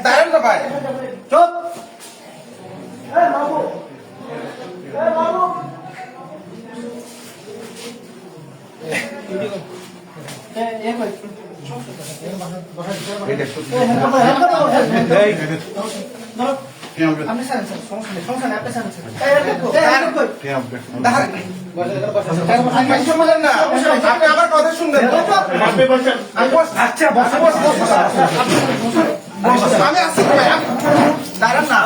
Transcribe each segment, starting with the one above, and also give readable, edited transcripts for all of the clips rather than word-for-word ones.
দাঁড়ান না ভাই, চুপ। আপনি স্যার সমস্যা নেই, আপনি স্যার আপনি আমার কথা শুনবেন। আচ্ছা আমি আসছি, দাঁড়ান না।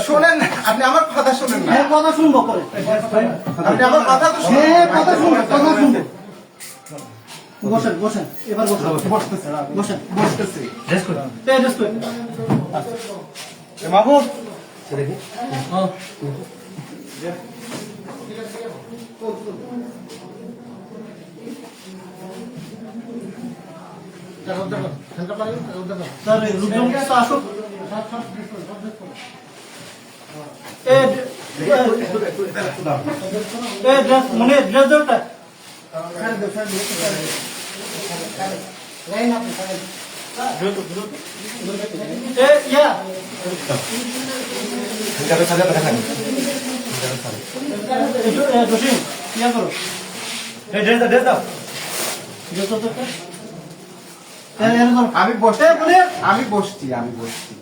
শোনেন, আপনি আমার কথা শোনেন না। কথা শুনবো পরে, আপনি আমার কথা তো কথা শুনবো, কথা শুনবো। বসেন বসেন, এবার বসেন, বসেন বসতেছি। মাহবুব আসুক। মনে ড্রেস দরকার আমি বসছি, আমি বসছি, আমি বসছি।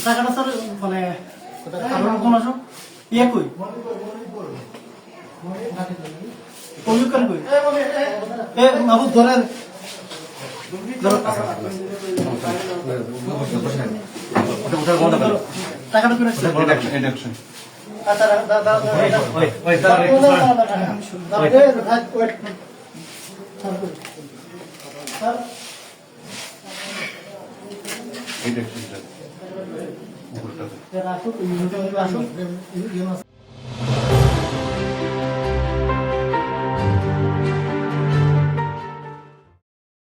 টাকাটা স্যার মানে কোন আসো ইয়ে কই কমিউকার কই এ বাবু ধরেন টাকাটা করে আচ্ছা দাদা আসুক আসুক